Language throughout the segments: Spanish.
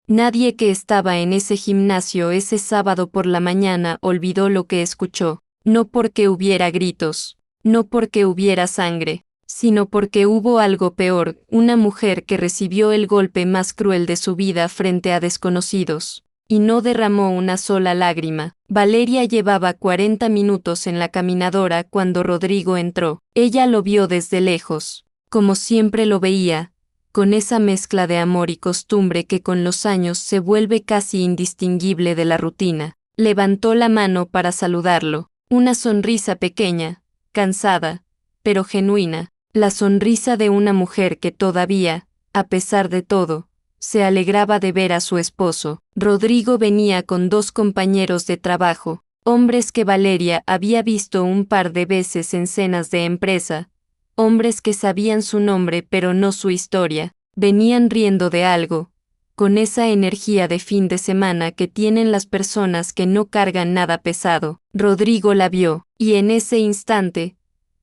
Nadie que estaba en ese gimnasio ese sábado por la mañana olvidó lo que escuchó, no porque hubiera gritos, no porque hubiera sangre, sino porque hubo algo peor, una mujer que recibió el golpe más cruel de su vida frente a desconocidos, y no derramó una sola lágrima. Valeria llevaba 40 minutos en la caminadora cuando Rodrigo entró. Ella lo vio desde lejos, como siempre lo veía, con esa mezcla de amor y costumbre que con los años se vuelve casi indistinguible de la rutina. Levantó la mano para saludarlo, una sonrisa pequeña, cansada, pero genuina, la sonrisa de una mujer que todavía, a pesar de todo, se alegraba de ver a su esposo. Rodrigo venía con 2 compañeros de trabajo, hombres que Valeria había visto un par de veces en cenas de empresa, hombres que sabían su nombre pero no su historia, venían riendo de algo, con esa energía de fin de semana que tienen las personas que no cargan nada pesado. Rodrigo la vio, y en ese instante,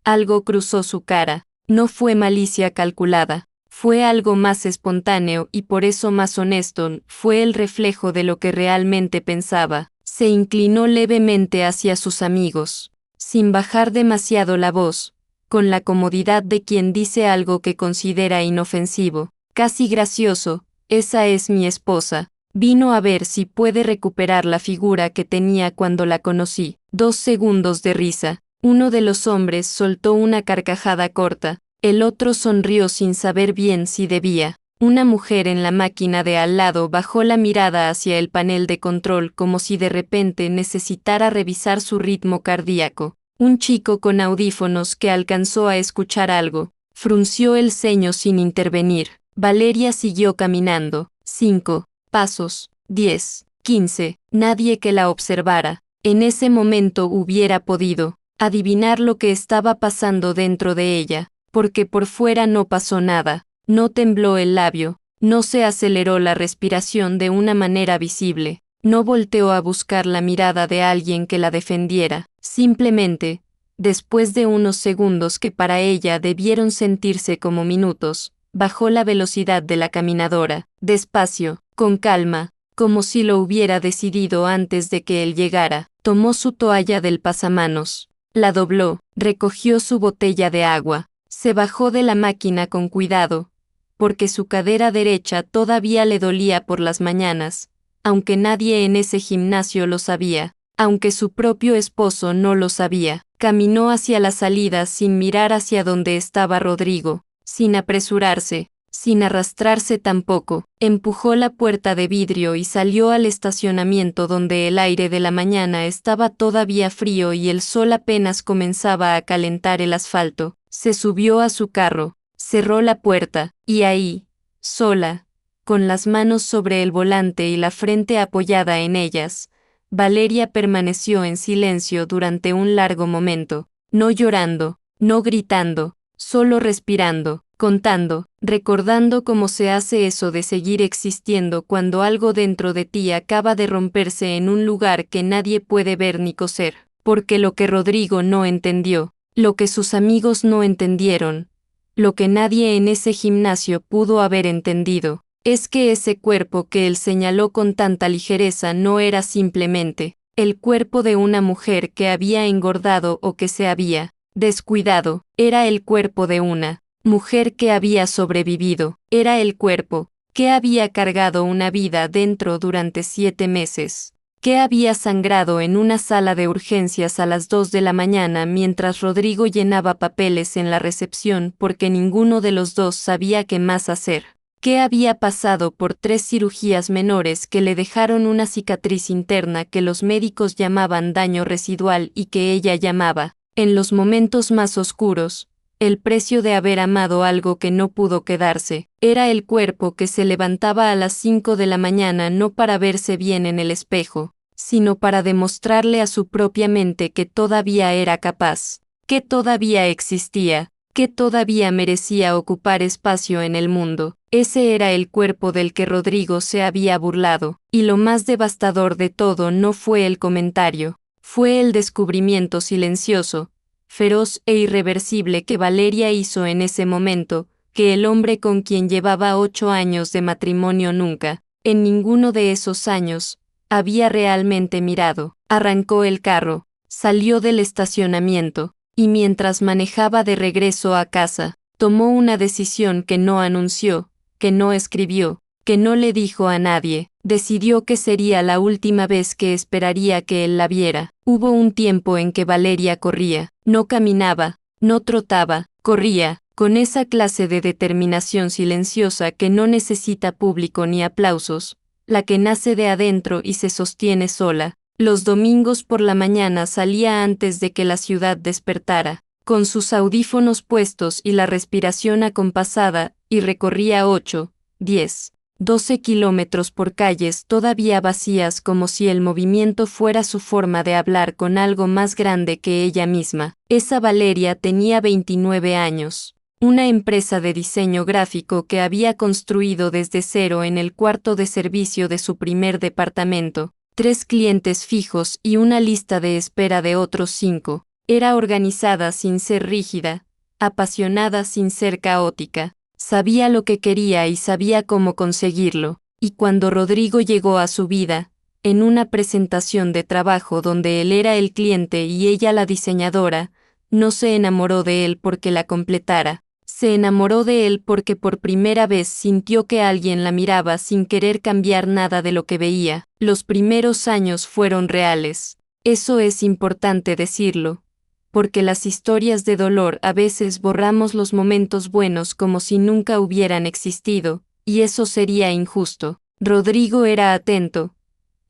algo cruzó su cara. No fue malicia calculada, fue algo más espontáneo y por eso más honesto, fue el reflejo de lo que realmente pensaba. Se inclinó levemente hacia sus amigos, sin bajar demasiado la voz, con la comodidad de quien dice algo que considera inofensivo, casi gracioso. Esa es mi esposa. Vino a ver si puede recuperar la figura que tenía cuando la conocí. 2 segundos de risa. Uno de los hombres soltó una carcajada corta, el otro sonrió sin saber bien si debía. Una mujer en la máquina de al lado bajó la mirada hacia el panel de control como si de repente necesitara revisar su ritmo cardíaco. Un chico con audífonos que alcanzó a escuchar algo, frunció el ceño sin intervenir. Valeria siguió caminando. 5 pasos, 10, 15, nadie que la observara. En ese momento hubiera podido adivinar lo que estaba pasando dentro de ella, porque por fuera no pasó nada, no tembló el labio, no se aceleró la respiración de una manera visible, no volteó a buscar la mirada de alguien que la defendiera, simplemente, después de unos segundos que para ella debieron sentirse como minutos, bajó la velocidad de la caminadora, despacio, con calma, como si lo hubiera decidido antes de que él llegara. Tomó su toalla del pasamanos, la dobló, recogió su botella de agua, se bajó de la máquina con cuidado, porque su cadera derecha todavía le dolía por las mañanas, aunque nadie en ese gimnasio lo sabía, aunque su propio esposo no lo sabía. Caminó hacia la salida sin mirar hacia donde estaba Rodrigo, sin apresurarse, sin arrastrarse tampoco. Empujó la puerta de vidrio y salió al estacionamiento donde el aire de la mañana estaba todavía frío y el sol apenas comenzaba a calentar el asfalto. Se subió a su carro, cerró la puerta, y ahí, sola, con las manos sobre el volante y la frente apoyada en ellas, Valeria permaneció en silencio durante un largo momento, no llorando, no gritando, solo respirando, contando, recordando cómo se hace eso de seguir existiendo cuando algo dentro de ti acaba de romperse en un lugar que nadie puede ver ni coser, porque lo que Rodrigo no entendió, lo que sus amigos no entendieron, lo que nadie en ese gimnasio pudo haber entendido, es que ese cuerpo que él señaló con tanta ligereza no era simplemente el cuerpo de una mujer que había engordado o que se había descuidado, era el cuerpo de una mujer que había sobrevivido, era el cuerpo que había cargado una vida dentro durante 7 meses, que había sangrado en una sala de urgencias a las 2 de la mañana mientras Rodrigo llenaba papeles en la recepción porque ninguno de los dos sabía qué más hacer, que había pasado por 3 cirugías menores que le dejaron una cicatriz interna que los médicos llamaban daño residual y que ella llamaba, en los momentos más oscuros, el precio de haber amado algo que no pudo quedarse. Era el cuerpo que se levantaba a las 5 de la mañana no para verse bien en el espejo, sino para demostrarle a su propia mente que todavía era capaz, que todavía existía, que todavía merecía ocupar espacio en el mundo. Ese era el cuerpo del que Rodrigo se había burlado, y lo más devastador de todo no fue el comentario, fue el descubrimiento silencioso, feroz e irreversible que Valeria hizo en ese momento, que el hombre con quien llevaba 8 años de matrimonio nunca, En ninguno de esos años había realmente mirado. Arrancó el carro, salió del estacionamiento, y mientras manejaba de regreso a casa, tomó una decisión que no anunció, que no escribió, que no le dijo a nadie. Decidió que sería la última vez que esperaría que él la viera. Hubo un tiempo en que Valeria corría, no caminaba, no trotaba, corría, con esa clase de determinación silenciosa que no necesita público ni aplausos, la que nace de adentro y se sostiene sola. Los domingos por la mañana salía antes de que la ciudad despertara, con sus audífonos puestos y la respiración acompasada, y recorría 8, 10, 12 kilómetros por calles todavía vacías como si el movimiento fuera su forma de hablar con algo más grande que ella misma. Esa Valeria tenía 29 años. Una empresa de diseño gráfico que había construido desde cero en el cuarto de servicio de su primer departamento, 3 clientes fijos y una lista de espera de otros 5. Era organizada sin ser rígida, apasionada sin ser caótica. Sabía lo que quería y sabía cómo conseguirlo, y cuando Rodrigo llegó a su vida, en una presentación de trabajo donde él era el cliente y ella la diseñadora, no se enamoró de él porque la completara, se enamoró de él porque por primera vez sintió que alguien la miraba sin querer cambiar nada de lo que veía. Los primeros años fueron reales. Eso es importante decirlo, porque las historias de dolor a veces borramos los momentos buenos como si nunca hubieran existido, y eso sería injusto. Rodrigo era atento,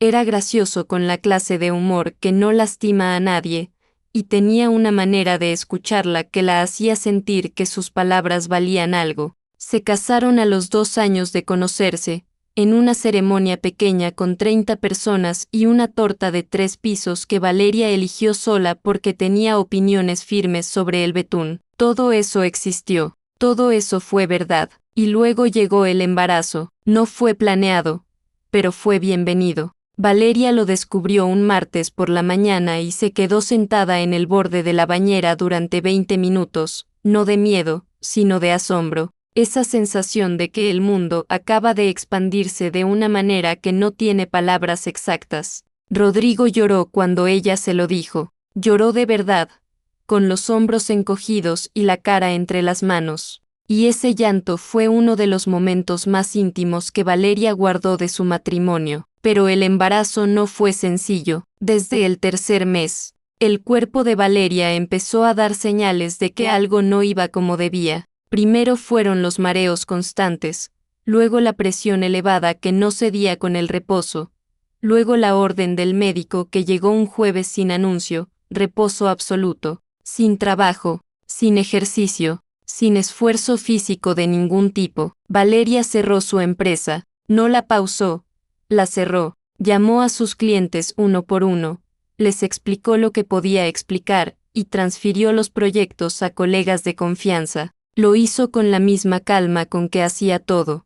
era gracioso con la clase de humor que no lastima a nadie, y tenía una manera de escucharla que la hacía sentir que sus palabras valían algo. Se casaron a los 2 años de conocerse, en una ceremonia pequeña con 30 personas y una torta de 3 pisos que Valeria eligió sola porque tenía opiniones firmes sobre el betún. Todo eso existió, todo eso fue verdad, y luego llegó el embarazo. No fue planeado, pero fue bienvenido. Valeria lo descubrió un martes por la mañana y se quedó sentada en el borde de la bañera durante 20 minutos, no de miedo, sino de asombro. Esa sensación de que el mundo acaba de expandirse de una manera que no tiene palabras exactas. Rodrigo lloró cuando ella se lo dijo. Lloró de verdad, con los hombros encogidos y la cara entre las manos. Y ese llanto fue uno de los momentos más íntimos que Valeria guardó de su matrimonio. Pero el embarazo no fue sencillo. Desde el 3er mes, el cuerpo de Valeria empezó a dar señales de que algo no iba como debía. Primero fueron los mareos constantes, luego la presión elevada que no cedía con el reposo, luego la orden del médico que llegó un jueves sin anuncio, reposo absoluto, sin trabajo, sin ejercicio, sin esfuerzo físico de ningún tipo. Valeria cerró su empresa, no la pausó, la cerró, llamó a sus clientes uno por uno, les explicó lo que podía explicar y transfirió los proyectos a colegas de confianza. Lo hizo con la misma calma con que hacía todo,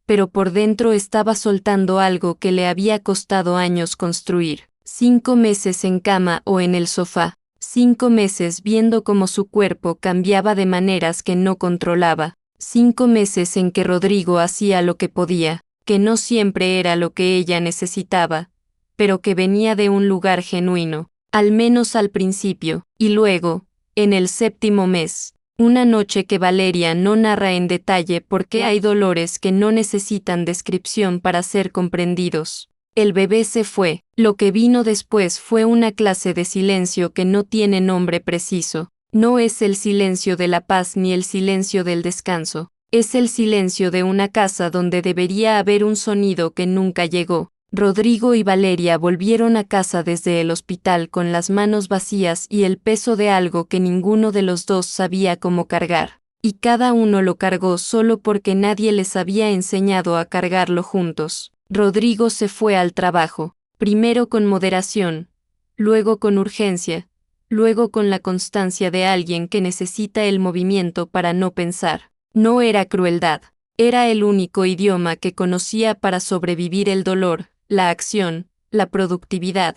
pero por dentro estaba soltando algo que le había costado años construir. 5 meses en cama o en el sofá, 5 meses viendo cómo su cuerpo cambiaba de maneras que no controlaba, 5 meses en que Rodrigo hacía lo que podía, que no siempre era lo que ella necesitaba, pero que venía de un lugar genuino, al menos al principio, y luego, en el 7º mes, una noche que Valeria no narra en detalle porque hay dolores que no necesitan descripción para ser comprendidos. El bebé se fue. Lo que vino después fue una clase de silencio que no tiene nombre preciso. No es el silencio de la paz ni el silencio del descanso. Es el silencio de una casa donde debería haber un sonido que nunca llegó. Rodrigo y Valeria volvieron a casa desde el hospital con las manos vacías y el peso de algo que ninguno de los dos sabía cómo cargar. Y cada uno lo cargó solo porque nadie les había enseñado a cargarlo juntos. Rodrigo se fue al trabajo, primero con moderación, luego con urgencia, luego con la constancia de alguien que necesita el movimiento para no pensar. No era crueldad, era el único idioma que conocía para sobrevivir el dolor, la acción, la productividad,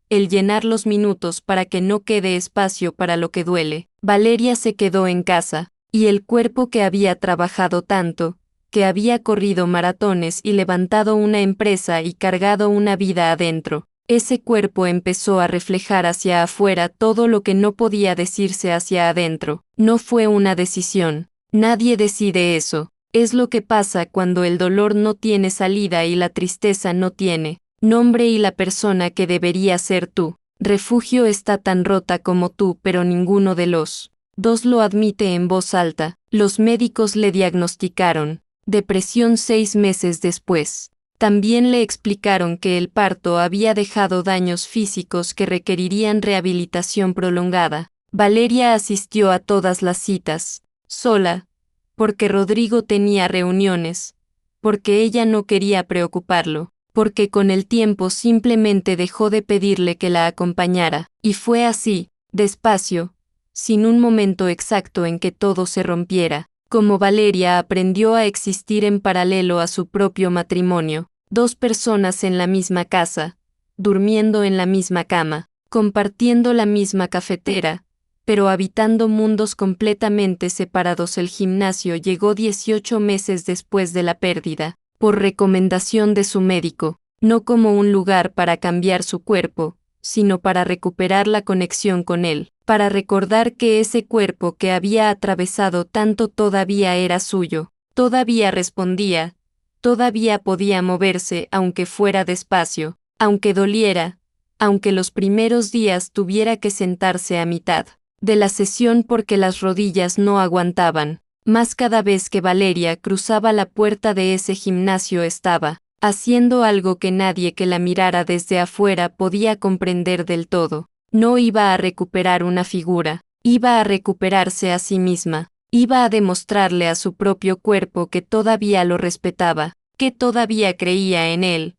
el llenar los minutos para que no quede espacio para lo que duele. Valeria se quedó en casa, y el cuerpo que había trabajado tanto, que había corrido maratones y levantado una empresa y cargado una vida adentro. Ese cuerpo empezó a reflejar hacia afuera todo lo que no podía decirse hacia adentro. No fue una decisión. Nadie decide eso. Es lo que pasa cuando el dolor no tiene salida y la tristeza no tiene nombre y la persona que debería ser tu refugio está tan rota como tú, pero ninguno de los dos lo admite en voz alta. Los médicos le diagnosticaron depresión 6 meses después. También le explicaron que el parto había dejado daños físicos que requerirían rehabilitación prolongada. Valeria asistió a todas las citas, sola, porque Rodrigo tenía reuniones, porque ella no quería preocuparlo, porque con el tiempo simplemente dejó de pedirle que la acompañara, y fue así, despacio, sin un momento exacto en que todo se rompiera, como Valeria aprendió a existir en paralelo a su propio matrimonio, 2 personas en la misma casa, durmiendo en la misma cama, compartiendo la misma cafetera, pero habitando mundos completamente separados. El gimnasio llegó 18 meses después de la pérdida, por recomendación de su médico, no como un lugar para cambiar su cuerpo, sino para recuperar la conexión con él, para recordar que ese cuerpo que había atravesado tanto todavía era suyo, todavía respondía, todavía podía moverse aunque fuera despacio, aunque doliera, aunque los primeros días tuviera que sentarse a mitad de la sesión porque las rodillas no aguantaban. Más cada vez que Valeria cruzaba la puerta de ese gimnasio estaba haciendo algo que nadie que la mirara desde afuera podía comprender del todo. No iba a recuperar una figura, iba a recuperarse a sí misma, iba a demostrarle a su propio cuerpo que todavía lo respetaba, que todavía creía en él,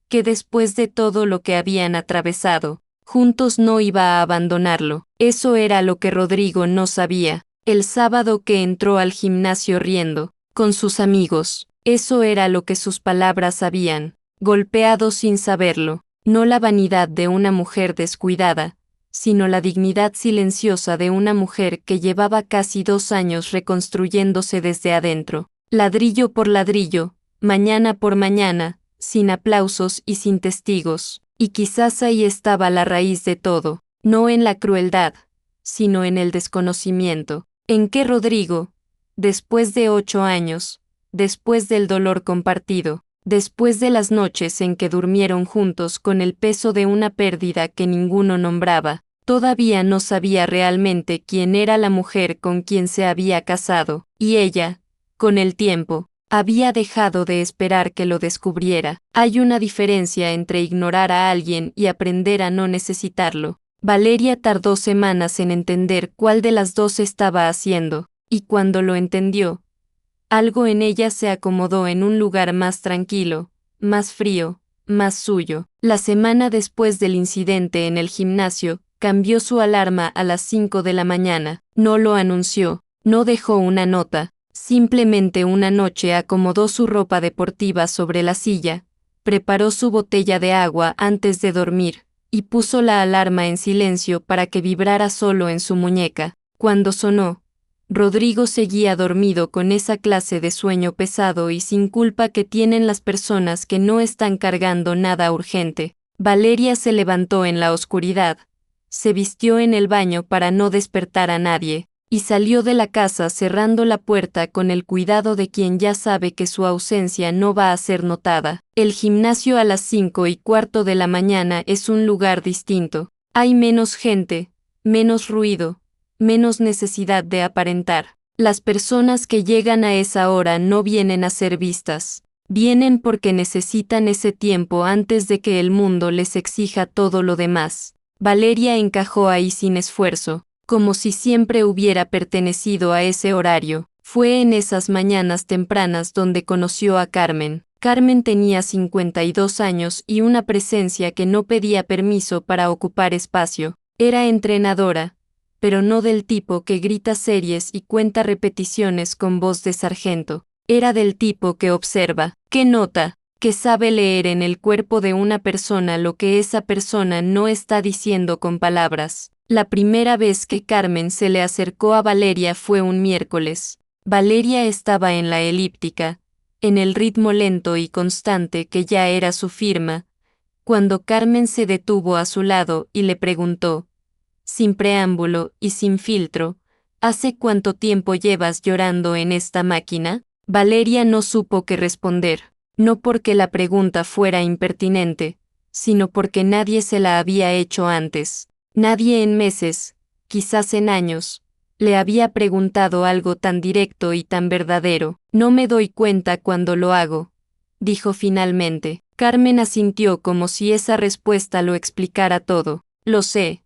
que después de todo lo que habían atravesado, juntos no iba a abandonarlo. Eso era lo que Rodrigo no sabía. El sábado que entró al gimnasio riendo, con sus amigos, eso era lo que sus palabras habían golpeado sin saberlo, no la vanidad de una mujer descuidada, sino la dignidad silenciosa de una mujer que llevaba casi 2 años reconstruyéndose desde adentro, ladrillo por ladrillo, mañana por mañana, sin aplausos y sin testigos, y quizás ahí estaba la raíz de todo, no en la crueldad, sino en el desconocimiento, en que Rodrigo, después de 8 años, después del dolor compartido, después de las noches en que durmieron juntos con el peso de una pérdida que ninguno nombraba, todavía no sabía realmente quién era la mujer con quien se había casado, y ella, con el tiempo, había dejado de esperar que lo descubriera. Hay una diferencia entre ignorar a alguien y aprender a no necesitarlo. Valeria tardó semanas en entender cuál de las dos estaba haciendo, y cuando lo entendió, algo en ella se acomodó en un lugar más tranquilo, más frío, más suyo. La semana después del incidente en el gimnasio, cambió su alarma a las 5 de la mañana. No lo anunció, no dejó una nota, simplemente una noche acomodó su ropa deportiva sobre la silla, preparó su botella de agua antes de dormir, y puso la alarma en silencio para que vibrara solo en su muñeca. Cuando sonó, Rodrigo seguía dormido con esa clase de sueño pesado y sin culpa que tienen las personas que no están cargando nada urgente. Valeria se levantó en la oscuridad, se vistió en el baño para no despertar a nadie, y salió de la casa cerrando la puerta con el cuidado de quien ya sabe que su ausencia no va a ser notada. El gimnasio a las 5:15 de la mañana es un lugar distinto. Hay menos gente, menos ruido, menos necesidad de aparentar. Las personas que llegan a esa hora no vienen a ser vistas. Vienen porque necesitan ese tiempo antes de que el mundo les exija todo lo demás. Valeria encajó ahí sin esfuerzo, como si siempre hubiera pertenecido a ese horario. Fue en esas mañanas tempranas donde conoció a Carmen. Carmen tenía 52 años y una presencia que no pedía permiso para ocupar espacio. Era entrenadora, pero no del tipo que grita series y cuenta repeticiones con voz de sargento. Era del tipo que observa, que nota, que sabe leer en el cuerpo de una persona lo que esa persona no está diciendo con palabras. La primera vez que Carmen se le acercó a Valeria fue un miércoles. Valeria estaba en la elíptica, en el ritmo lento y constante que ya era su firma, cuando Carmen se detuvo a su lado y le preguntó, sin preámbulo y sin filtro, ¿hace cuánto tiempo llevas llorando en esta máquina? Valeria no supo qué responder, no porque la pregunta fuera impertinente, sino porque nadie se la había hecho antes. Nadie en meses, quizás en años, le había preguntado algo tan directo y tan verdadero. No me doy cuenta cuando lo hago, dijo finalmente. Carmen asintió como si esa respuesta lo explicara todo. Lo sé,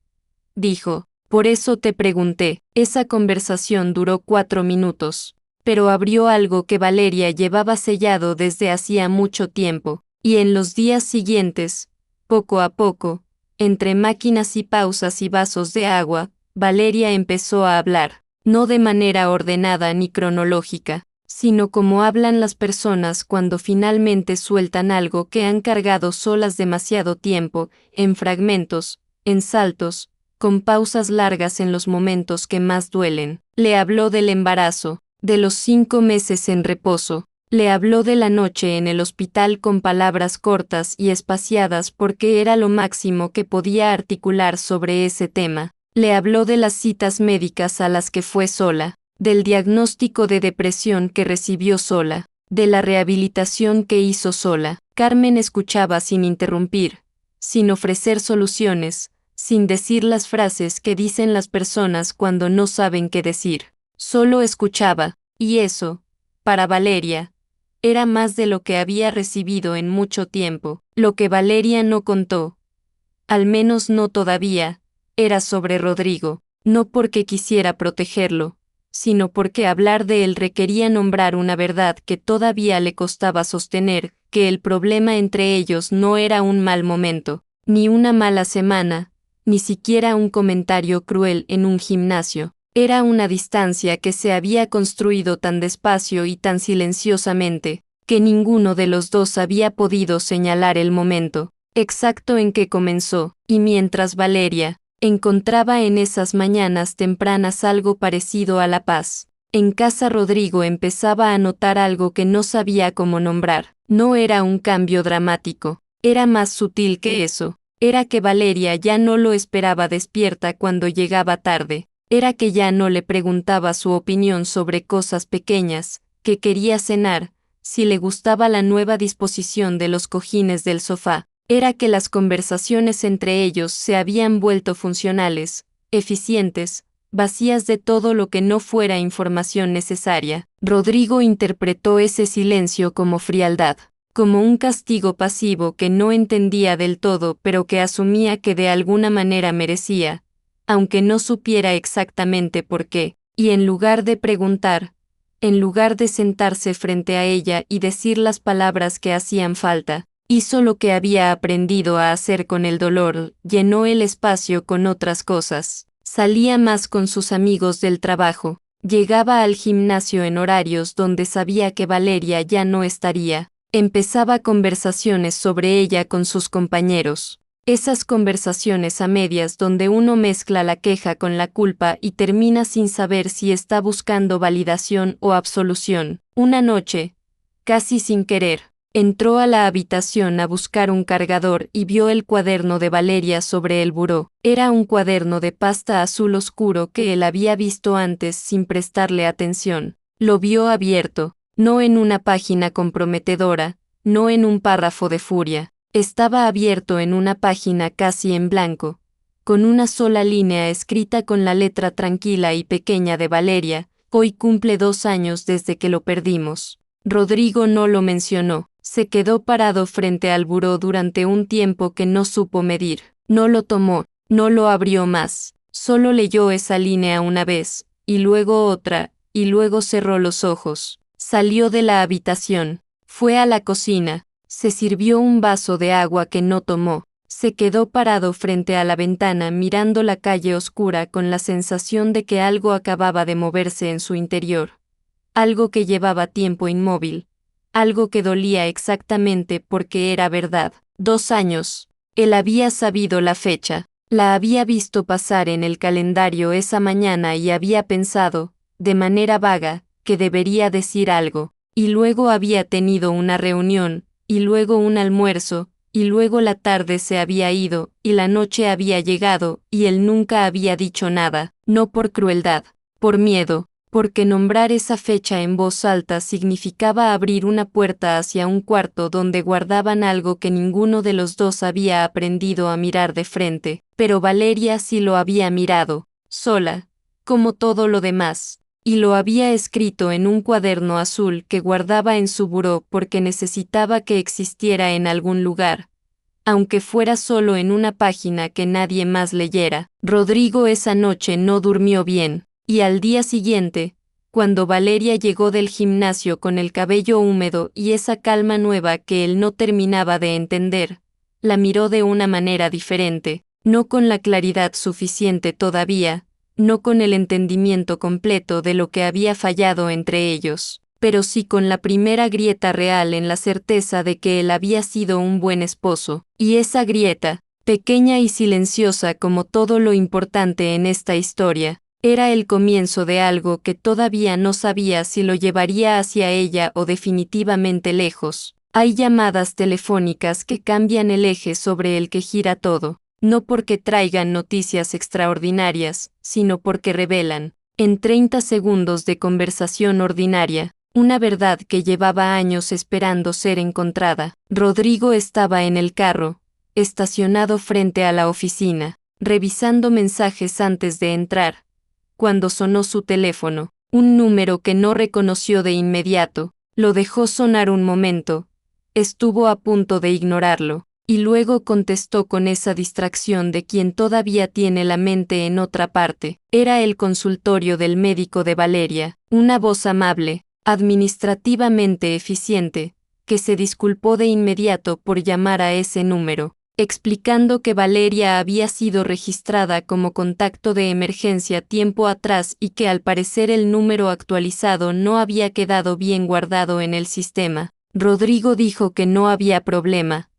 dijo, por eso te pregunté. Esa conversación duró 4 minutos, pero abrió algo que Valeria llevaba sellado desde hacía mucho tiempo, y en los días siguientes, poco a poco, entre máquinas y pausas y vasos de agua, Valeria empezó a hablar, no de manera ordenada ni cronológica, sino como hablan las personas cuando finalmente sueltan algo que han cargado solas demasiado tiempo, en fragmentos, en saltos, con pausas largas en los momentos que más duelen. Le habló del embarazo, de los 5 meses en reposo, le habló de la noche en el hospital con palabras cortas y espaciadas porque era lo máximo que podía articular sobre ese tema. Le habló de las citas médicas a las que fue sola, del diagnóstico de depresión que recibió sola, de la rehabilitación que hizo sola. Carmen escuchaba sin interrumpir, sin ofrecer soluciones, sin decir las frases que dicen las personas cuando no saben qué decir. Solo escuchaba, y eso, para Valeria, era más de lo que había recibido en mucho tiempo. Lo que Valeria no contó, al menos no todavía, era sobre Rodrigo, no porque quisiera protegerlo, sino porque hablar de él requería nombrar una verdad que todavía le costaba sostener, que el problema entre ellos no era un mal momento, ni una mala semana, ni siquiera un comentario cruel en un gimnasio. Era una distancia que se había construido tan despacio y tan silenciosamente, que ninguno de los dos había podido señalar el momento exacto en que comenzó, y mientras Valeria encontraba en esas mañanas tempranas algo parecido a la paz, en casa Rodrigo empezaba a notar algo que no sabía cómo nombrar. No era un cambio dramático, era más sutil que eso. Era que Valeria ya no lo esperaba despierta cuando llegaba tarde. Era que ya no le preguntaba su opinión sobre cosas pequeñas, que quería cenar, si le gustaba la nueva disposición de los cojines del sofá. Era que las conversaciones entre ellos se habían vuelto funcionales, eficientes, vacías de todo lo que no fuera información necesaria. Rodrigo interpretó ese silencio como frialdad, como un castigo pasivo que no entendía del todo pero que asumía que de alguna manera merecía, aunque no supiera exactamente por qué, y en lugar de preguntar, en lugar de sentarse frente a ella y decir las palabras que hacían falta, hizo lo que había aprendido a hacer con el dolor, llenó el espacio con otras cosas. Salía más con sus amigos del trabajo, llegaba al gimnasio en horarios donde sabía que Valeria ya no estaría, empezaba conversaciones sobre ella con sus compañeros. Esas conversaciones a medias donde uno mezcla la queja con la culpa y termina sin saber si está buscando validación o absolución. Una noche, casi sin querer, entró a la habitación a buscar un cargador y vio el cuaderno de Valeria sobre el buró. Era un cuaderno de pasta azul oscuro que él había visto antes sin prestarle atención. Lo vio abierto, no en una página comprometedora, no en un párrafo de furia. Estaba abierto en una página casi en blanco, con una sola línea escrita con la letra tranquila y pequeña de Valeria. Hoy cumple 2 años desde que lo perdimos. Rodrigo no lo mencionó. Se quedó parado frente al buró durante un tiempo que no supo medir. No lo tomó, no lo abrió más. Solo leyó esa línea una vez, y luego otra, y luego cerró los ojos. Salió de la habitación, fue a la cocina, se sirvió un vaso de agua que no tomó. Se quedó parado frente a la ventana mirando la calle oscura con la sensación de que algo acababa de moverse en su interior. Algo que llevaba tiempo inmóvil. Algo que dolía exactamente porque era verdad. 2 años. Él había sabido la fecha. La había visto pasar en el calendario esa mañana y había pensado, de manera vaga, que debería decir algo. y luego había tenido una reunión, y luego un almuerzo, y luego la tarde se había ido, y la noche había llegado, y él nunca había dicho nada, no por crueldad, por miedo, porque nombrar esa fecha en voz alta significaba abrir una puerta hacia un cuarto donde guardaban algo que ninguno de los dos había aprendido a mirar de frente, pero Valeria sí lo había mirado, sola, como todo lo demás, y lo había escrito en un cuaderno azul que guardaba en su buró porque necesitaba que existiera en algún lugar, aunque fuera solo en una página que nadie más leyera. Rodrigo esa noche no durmió bien. Y al día siguiente, cuando Valeria llegó del gimnasio con el cabello húmedo y esa calma nueva que él no terminaba de entender, la miró de una manera diferente, no con la claridad suficiente todavía, no con el entendimiento completo de lo que había fallado entre ellos, pero sí con la primera grieta real en la certeza de que él había sido un buen esposo, y esa grieta, pequeña y silenciosa como todo lo importante en esta historia, era el comienzo de algo que todavía no sabía si lo llevaría hacia ella o definitivamente lejos. Hay llamadas telefónicas que cambian el eje sobre el que gira todo, no porque traigan noticias extraordinarias, sino porque revelan, en 30 segundos de conversación ordinaria, una verdad que llevaba años esperando ser encontrada. Rodrigo estaba en el carro, estacionado frente a la oficina, revisando mensajes antes de entrar, cuando sonó su teléfono, un número que no reconoció de inmediato, lo dejó sonar un momento, estuvo a punto de ignorarlo, y luego contestó con esa distracción de quien todavía tiene la mente en otra parte. Era el consultorio del médico de Valeria, una voz amable, administrativamente eficiente, que se disculpó de inmediato por llamar a ese número, explicando que Valeria había sido registrada como contacto de emergencia tiempo atrás y que al parecer el número actualizado no había quedado bien guardado en el sistema. Rodrigo dijo que no había problema,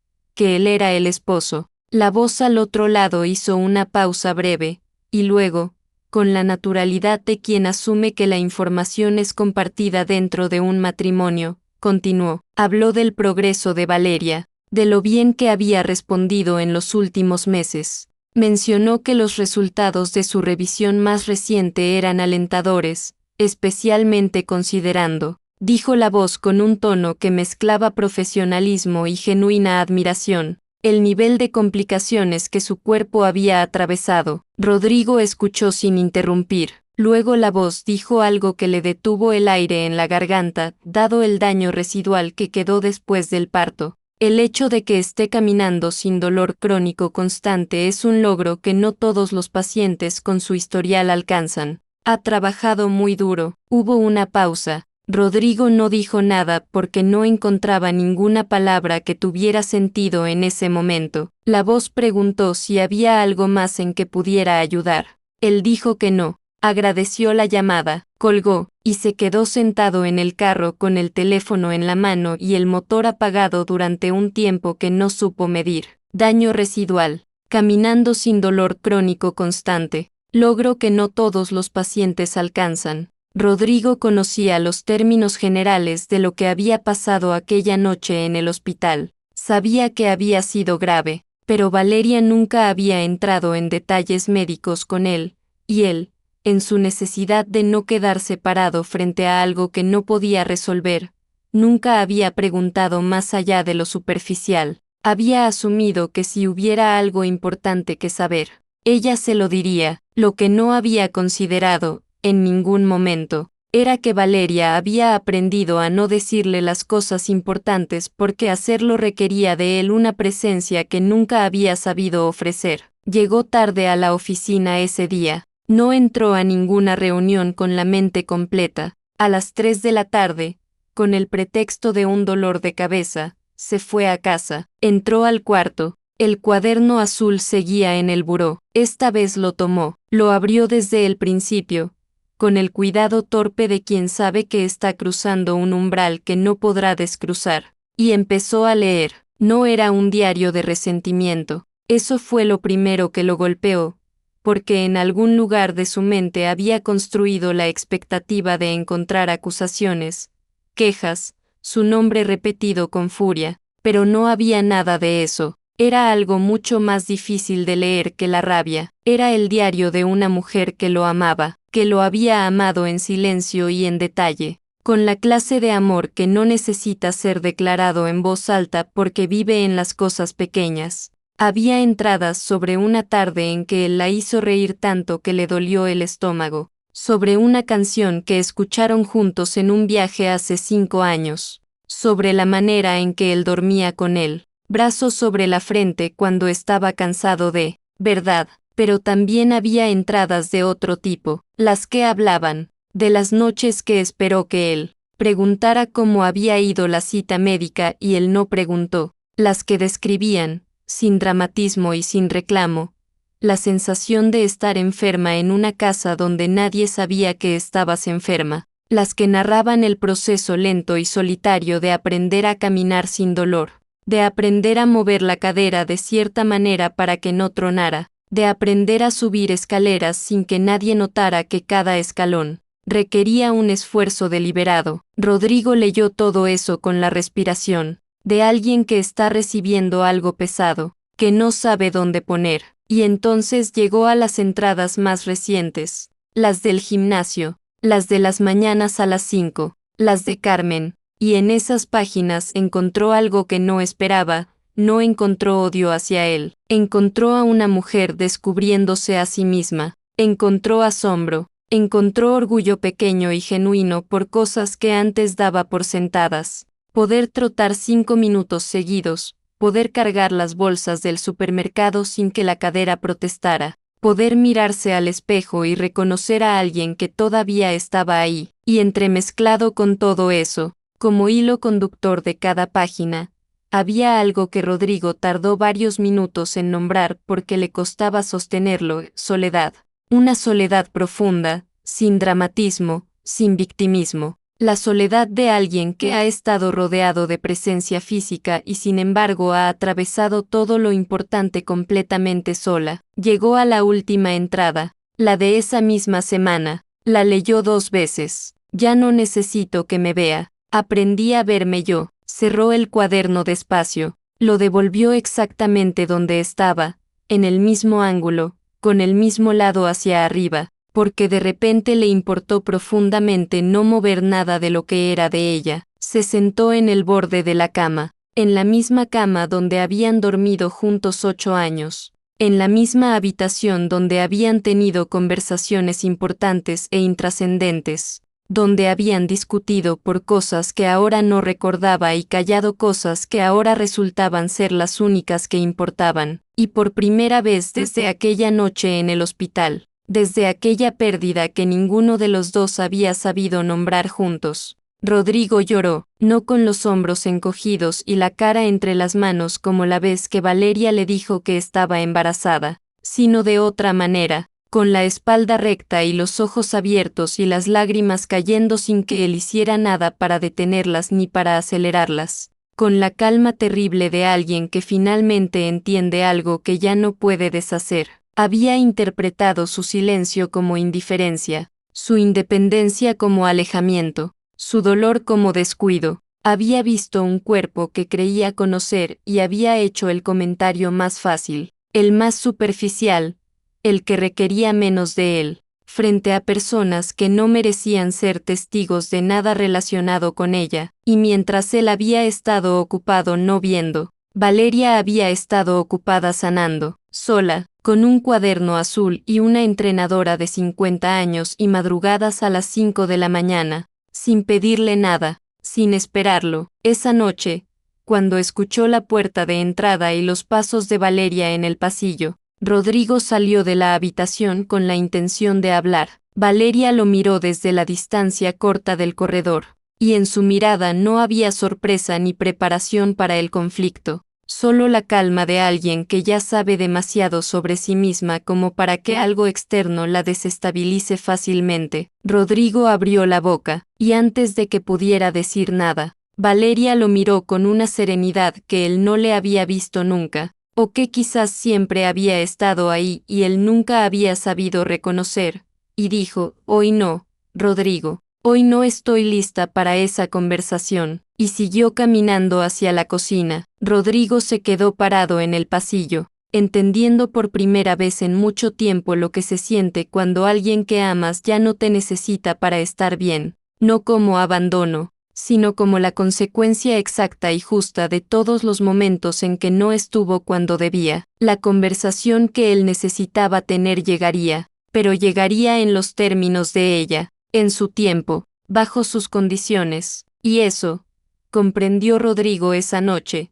que él era el esposo. La voz al otro lado hizo una pausa breve, y luego, con la naturalidad de quien asume que la información es compartida dentro de un matrimonio, continuó. Habló del progreso de Valeria, de lo bien que había respondido en los últimos meses. Mencionó que los resultados de su revisión más reciente eran alentadores, especialmente considerando, dijo la voz con un tono que mezclaba profesionalismo y genuina admiración, el nivel de complicaciones que su cuerpo había atravesado. Rodrigo escuchó sin interrumpir. Luego la voz dijo algo que le detuvo el aire en la garganta, dado el daño residual que quedó después del parto. El hecho de que esté caminando sin dolor crónico constante es un logro que no todos los pacientes con su historial alcanzan. Ha trabajado muy duro. Hubo una pausa. Rodrigo no dijo nada porque no encontraba ninguna palabra que tuviera sentido en ese momento. La voz preguntó si había algo más en que pudiera ayudar. Él dijo que no. Agradeció la llamada, colgó, y se quedó sentado en el carro con el teléfono en la mano y el motor apagado durante un tiempo que no supo medir. Daño residual. Caminando sin dolor crónico constante. Logro que no todos los pacientes alcanzan. Rodrigo conocía los términos generales de lo que había pasado aquella noche en el hospital. Sabía que había sido grave, pero Valeria nunca había entrado en detalles médicos con él, y él, en su necesidad de no quedarse parado frente a algo que no podía resolver, nunca había preguntado más allá de lo superficial. Había asumido que si hubiera algo importante que saber, ella se lo diría. Lo que no había considerado, en ningún momento, era que Valeria había aprendido a no decirle las cosas importantes porque hacerlo requería de él una presencia que nunca había sabido ofrecer. Llegó tarde a la oficina ese día. No entró a ninguna reunión con la mente completa. A las 3 de la tarde, con el pretexto de un dolor de cabeza, se fue a casa. Entró al cuarto. El cuaderno azul seguía en el buró. Esta vez lo tomó. Lo abrió desde el principio, con el cuidado torpe de quien sabe que está cruzando un umbral que no podrá descruzar. Y empezó a leer. No era un diario de resentimiento. Eso fue lo primero que lo golpeó, porque en algún lugar de su mente había construido la expectativa de encontrar acusaciones, quejas, su nombre repetido con furia, pero no había nada de eso. Era algo mucho más difícil de leer que la rabia. Era el diario de una mujer que lo amaba, que lo había amado en silencio y en detalle, con la clase de amor que no necesita ser declarado en voz alta porque vive en las cosas pequeñas. Había entradas sobre una tarde en que él la hizo reír tanto que le dolió el estómago, sobre una canción que escucharon juntos en un viaje hace 5 años, sobre la manera en que él dormía con él, brazos sobre la frente cuando estaba cansado de, verdad, pero también había entradas de otro tipo, las que hablaban, de las noches que esperó que él preguntara cómo había ido la cita médica y él no preguntó, las que describían, sin dramatismo y sin reclamo, la sensación de estar enferma en una casa donde nadie sabía que estabas enferma, las que narraban el proceso lento y solitario de aprender a caminar sin dolor, de aprender a mover la cadera de cierta manera para que no tronara, de aprender a subir escaleras sin que nadie notara que cada escalón requería un esfuerzo deliberado. Rodrigo leyó todo eso con la respiración de alguien que está recibiendo algo pesado, que no sabe dónde poner, y entonces llegó a las entradas más recientes, las del gimnasio, las de las mañanas a las 5, las de Carmen, y en esas páginas encontró algo que no esperaba. No encontró odio hacia él, encontró a una mujer descubriéndose a sí misma, encontró asombro, encontró orgullo pequeño y genuino por cosas que antes daba por sentadas, poder trotar 5 minutos seguidos, poder cargar las bolsas del supermercado sin que la cadera protestara, poder mirarse al espejo y reconocer a alguien que todavía estaba ahí, y entremezclado con todo eso, como hilo conductor de cada página, había algo que Rodrigo tardó varios minutos en nombrar porque le costaba sostenerlo: soledad. Una soledad profunda, sin dramatismo, sin victimismo. La soledad de alguien que ha estado rodeado de presencia física y sin embargo ha atravesado todo lo importante completamente sola. Llegó a la última entrada, la de esa misma semana. La leyó 2 veces. Ya no necesito que me vea. Aprendí a verme yo. Cerró el cuaderno despacio, lo devolvió exactamente donde estaba, en el mismo ángulo, con el mismo lado hacia arriba, porque de repente le importó profundamente no mover nada de lo que era de ella. Se sentó en el borde de la cama, en la misma cama donde habían dormido juntos 8 años, en la misma habitación donde habían tenido conversaciones importantes e intrascendentes, donde habían discutido por cosas que ahora no recordaba y callado cosas que ahora resultaban ser las únicas que importaban, y por primera vez desde aquella noche en el hospital, desde aquella pérdida que ninguno de los dos había sabido nombrar juntos, Rodrigo lloró, no con los hombros encogidos y la cara entre las manos como la vez que Valeria le dijo que estaba embarazada, sino de otra manera, con la espalda recta y los ojos abiertos y las lágrimas cayendo sin que él hiciera nada para detenerlas ni para acelerarlas, con la calma terrible de alguien que finalmente entiende algo que ya no puede deshacer. Había interpretado su silencio como indiferencia, su independencia como alejamiento, su dolor como descuido. Había visto un cuerpo que creía conocer y había hecho el comentario más fácil, el más superficial, el que requería menos de él, frente a personas que no merecían ser testigos de nada relacionado con ella, y mientras él había estado ocupado no viendo, Valeria había estado ocupada sanando, sola, con un cuaderno azul y una entrenadora de 50 años y madrugadas a las 5 de la mañana, sin pedirle nada, sin esperarlo. Esa noche, cuando escuchó la puerta de entrada y los pasos de Valeria en el pasillo, Rodrigo salió de la habitación con la intención de hablar. Valeria lo miró desde la distancia corta del corredor, y en su mirada no había sorpresa ni preparación para el conflicto, solo la calma de alguien que ya sabe demasiado sobre sí misma como para que algo externo la desestabilice fácilmente. Rodrigo abrió la boca, y antes de que pudiera decir nada, Valeria lo miró con una serenidad que él no le había visto nunca, o que quizás siempre había estado ahí y él nunca había sabido reconocer, y dijo: hoy no, Rodrigo, Hoy no estoy lista para esa conversación, y siguió caminando hacia la cocina. Rodrigo se quedó parado en el pasillo, entendiendo por primera vez en mucho tiempo lo que se siente cuando alguien que amas ya no te necesita para estar bien, no como abandono, sino como la consecuencia exacta y justa de todos los momentos en que no estuvo cuando debía. La conversación que él necesitaba tener llegaría, pero llegaría en los términos de ella, en su tiempo, bajo sus condiciones, y eso, comprendió Rodrigo esa noche,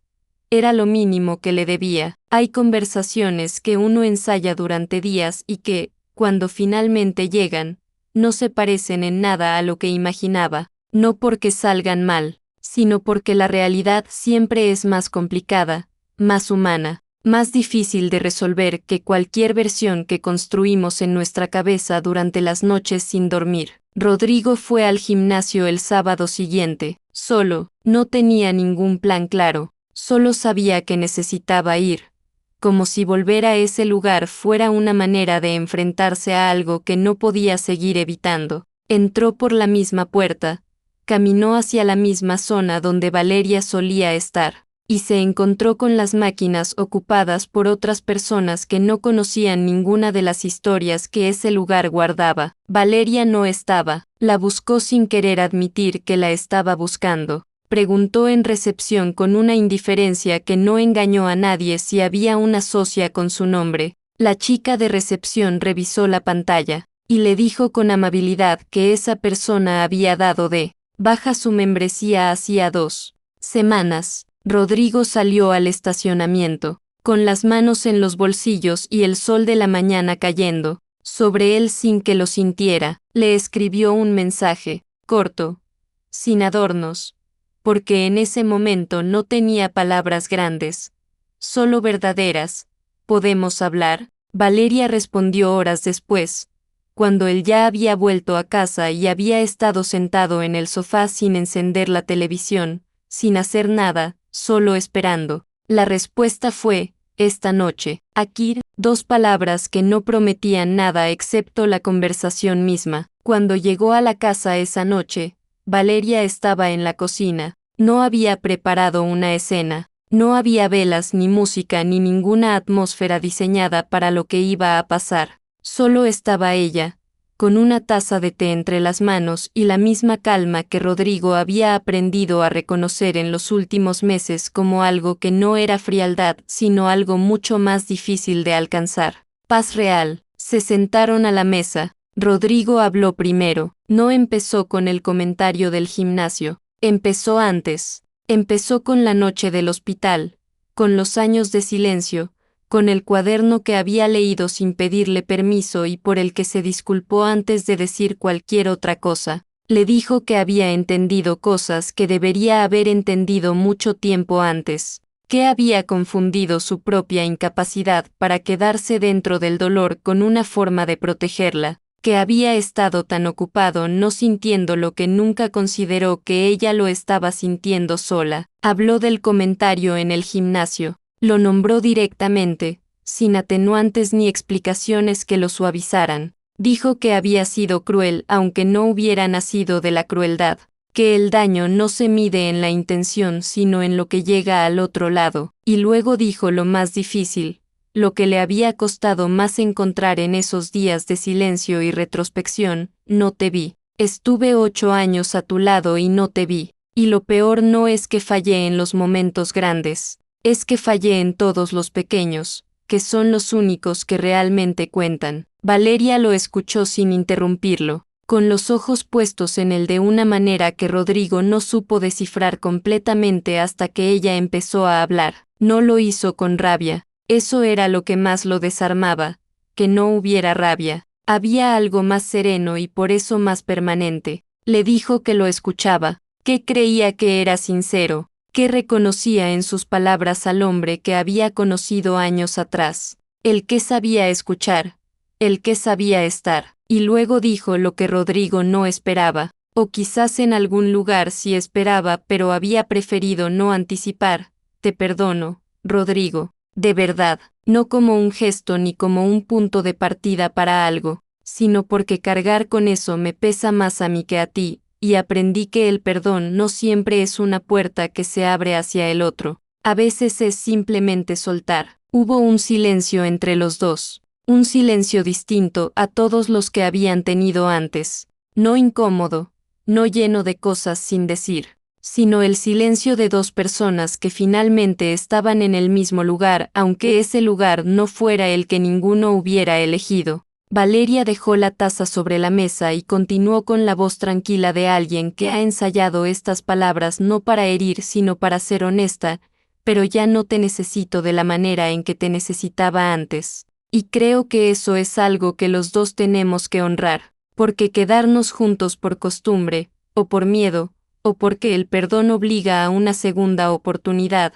era lo mínimo que le debía. Hay conversaciones que uno ensaya durante días y que, cuando finalmente llegan, no se parecen en nada a lo que imaginaba, no porque salgan mal, sino porque la realidad siempre es más complicada, más humana, más difícil de resolver que cualquier versión que construimos en nuestra cabeza durante las noches sin dormir. Rodrigo fue al gimnasio el sábado siguiente, solo, no tenía ningún plan claro, solo sabía que necesitaba ir, como si volver a ese lugar fuera una manera de enfrentarse a algo que no podía seguir evitando. Entró por la misma puerta, caminó hacia la misma zona donde Valeria solía estar, y se encontró con las máquinas ocupadas por otras personas que no conocían ninguna de las historias que ese lugar guardaba. Valeria no estaba, la buscó sin querer admitir que la estaba buscando. Preguntó en recepción con una indiferencia que no engañó a nadie si había una socia con su nombre. La chica de recepción revisó la pantalla, y le dijo con amabilidad que esa persona había dado de baja su membresía hacía 2 semanas. Rodrigo salió al estacionamiento, con las manos en los bolsillos y el sol de la mañana cayendo sobre él sin que lo sintiera. Le escribió un mensaje, corto, sin adornos, porque en ese momento no tenía palabras grandes, solo verdaderas. ¿Podemos hablar? Valeria respondió horas después, cuando él ya había vuelto a casa y había estado sentado en el sofá sin encender la televisión, sin hacer nada, solo esperando. La respuesta fue, esta noche, Akir, 2 palabras que no prometían nada excepto la conversación misma. Cuando llegó a la casa esa noche, Valeria estaba en la cocina. No había preparado una escena, no había velas ni música ni ninguna atmósfera diseñada para lo que iba a pasar. Solo estaba ella, con una taza de té entre las manos y la misma calma que Rodrigo había aprendido a reconocer en los últimos meses como algo que no era frialdad, sino algo mucho más difícil de alcanzar. Paz real. Se sentaron a la mesa. Rodrigo habló primero. No empezó con el comentario del gimnasio. Empezó antes. Empezó con la noche del hospital, con los años de silencio, con el cuaderno que había leído sin pedirle permiso y por el que se disculpó antes de decir cualquier otra cosa. Le dijo que había entendido cosas que debería haber entendido mucho tiempo antes, que había confundido su propia incapacidad para quedarse dentro del dolor con una forma de protegerla, que había estado tan ocupado no sintiendo lo que nunca consideró que ella lo estaba sintiendo sola. Habló del comentario en el gimnasio. Lo nombró directamente, sin atenuantes ni explicaciones que lo suavizaran. Dijo que había sido cruel aunque no hubiera nacido de la crueldad, que el daño no se mide en la intención sino en lo que llega al otro lado, y luego dijo lo más difícil, lo que le había costado más encontrar en esos días de silencio y retrospección: no te vi. Estuve 8 años a tu lado y no te vi, y lo peor no es que fallé en los momentos grandes. Es que fallé en todos los pequeños, que son los únicos que realmente cuentan. Valeria lo escuchó sin interrumpirlo, con los ojos puestos en él de una manera que Rodrigo no supo descifrar completamente hasta que ella empezó a hablar. No lo hizo con rabia, eso era lo que más lo desarmaba, que no hubiera rabia. Había algo más sereno y por eso más permanente. Le dijo que lo escuchaba, que creía que era sincero, que reconocía en sus palabras al hombre que había conocido años atrás, el que sabía escuchar, el que sabía estar, y luego dijo lo que Rodrigo no esperaba, o quizás en algún lugar sí esperaba pero había preferido no anticipar: te perdono, Rodrigo, de verdad, no como un gesto ni como un punto de partida para algo, sino porque cargar con eso me pesa más a mí que a ti, y aprendí que el perdón no siempre es una puerta que se abre hacia el otro. A veces es simplemente soltar. Hubo un silencio entre los dos. Un silencio distinto a todos los que habían tenido antes. No incómodo, no lleno de cosas sin decir, sino el silencio de dos personas que finalmente estaban en el mismo lugar, aunque ese lugar no fuera el que ninguno hubiera elegido. Valeria dejó la taza sobre la mesa y continuó con la voz tranquila de alguien que ha ensayado estas palabras no para herir sino para ser honesta, pero ya no te necesito de la manera en que te necesitaba antes. Y creo que eso es algo que los dos tenemos que honrar, porque quedarnos juntos por costumbre, o por miedo, o porque el perdón obliga a una segunda oportunidad,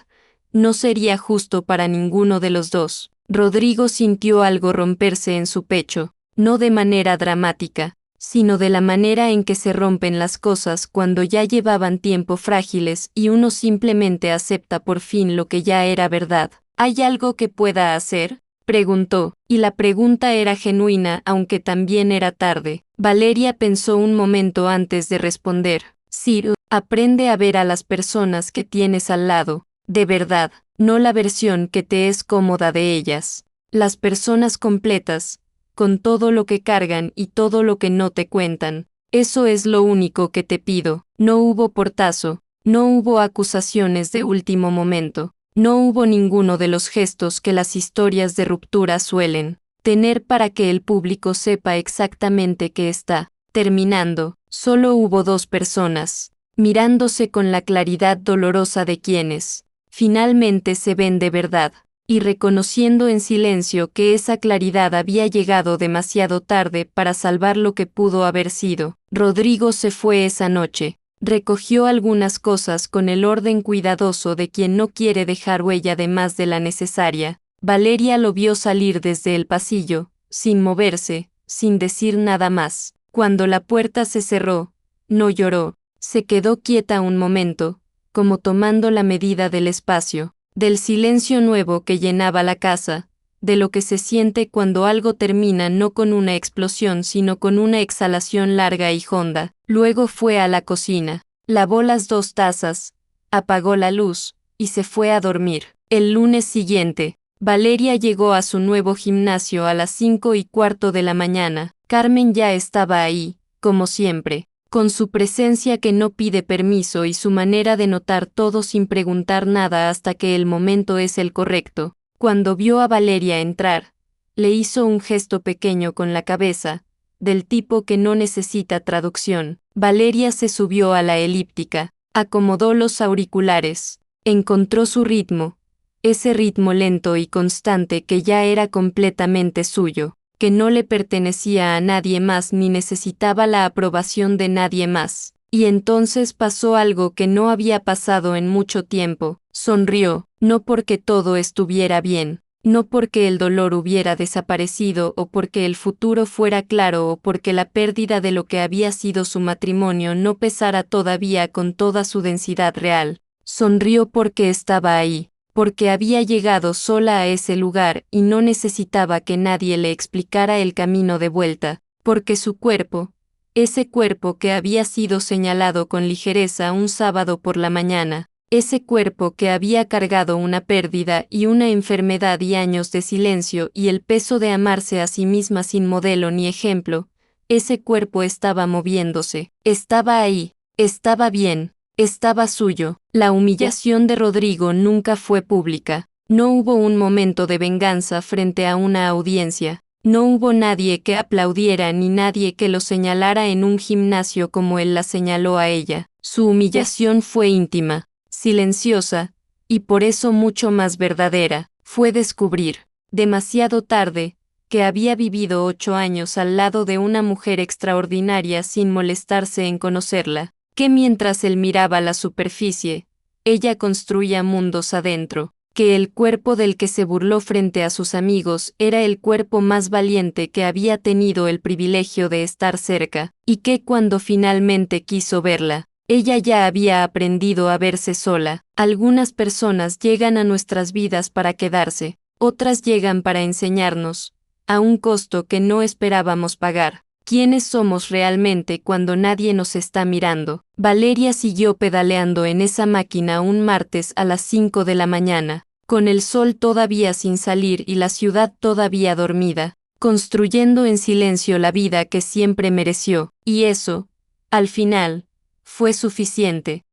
no sería justo para ninguno de los dos. Rodrigo sintió algo romperse en su pecho, no de manera dramática, sino de la manera en que se rompen las cosas cuando ya llevaban tiempo frágiles y uno simplemente acepta por fin lo que ya era verdad. ¿Hay algo que pueda hacer?, preguntó, y la pregunta era genuina aunque también era tarde. Valeria pensó un momento antes de responder. Ciro, aprende a ver a las personas que tienes al lado, de verdad, no la versión que te es cómoda de ellas. Las personas completas, con todo lo que cargan y todo lo que no te cuentan. Eso es lo único que te pido. No hubo portazo, no hubo acusaciones de último momento. No hubo ninguno de los gestos que las historias de ruptura suelen tener para que el público sepa exactamente qué está terminando. Solo hubo dos personas, mirándose con la claridad dolorosa de quienes finalmente se ven de verdad, y reconociendo en silencio que esa claridad había llegado demasiado tarde para salvar lo que pudo haber sido. Rodrigo se fue esa noche. Recogió algunas cosas con el orden cuidadoso de quien no quiere dejar huella de más de la necesaria. Valeria lo vio salir desde el pasillo, sin moverse, sin decir nada más. Cuando la puerta se cerró, no lloró, se quedó quieta un momento, como tomando la medida del espacio, del silencio nuevo que llenaba la casa, de lo que se siente cuando algo termina no con una explosión sino con una exhalación larga y honda. Luego fue a la cocina, lavó las 2 tazas, apagó la luz, y se fue a dormir. El lunes siguiente, Valeria llegó a su nuevo gimnasio a las 5:15 de la mañana. Carmen ya estaba ahí, como siempre, con su presencia que no pide permiso y su manera de notar todo sin preguntar nada hasta que el momento es el correcto. Cuando vio a Valeria entrar, le hizo un gesto pequeño con la cabeza, del tipo que no necesita traducción. Valeria se subió a la elíptica, acomodó los auriculares, encontró su ritmo, ese ritmo lento y constante que ya era completamente suyo, que no le pertenecía a nadie más ni necesitaba la aprobación de nadie más. Y entonces pasó algo que no había pasado en mucho tiempo. Sonrió, no porque todo estuviera bien, no porque el dolor hubiera desaparecido o porque el futuro fuera claro o porque la pérdida de lo que había sido su matrimonio no pesara todavía con toda su densidad real. Sonrió porque estaba ahí, porque había llegado sola a ese lugar y no necesitaba que nadie le explicara el camino de vuelta, porque su cuerpo, ese cuerpo que había sido señalado con ligereza un sábado por la mañana, ese cuerpo que había cargado una pérdida y una enfermedad y años de silencio y el peso de amarse a sí misma sin modelo ni ejemplo, ese cuerpo estaba moviéndose, estaba ahí, estaba bien, estaba suyo. La humillación de Rodrigo nunca fue pública, no hubo un momento de venganza frente a una audiencia. No hubo nadie que aplaudiera ni nadie que lo señalara en un gimnasio como él la señaló a ella. Su humillación fue íntima, silenciosa, y por eso mucho más verdadera. Fue descubrir, demasiado tarde, que había vivido 8 años al lado de una mujer extraordinaria sin molestarse en conocerla, que mientras él miraba la superficie, ella construía mundos adentro. Que el cuerpo del que se burló frente a sus amigos era el cuerpo más valiente que había tenido el privilegio de estar cerca, y que cuando finalmente quiso verla, ella ya había aprendido a verse sola. Algunas personas llegan a nuestras vidas para quedarse, otras llegan para enseñarnos, a un costo que no esperábamos pagar. ¿Quiénes somos realmente cuando nadie nos está mirando? Valeria siguió pedaleando en esa máquina un martes a las 5 de la mañana, con el sol todavía sin salir y la ciudad todavía dormida, construyendo en silencio la vida que siempre mereció, y eso, al final, fue suficiente.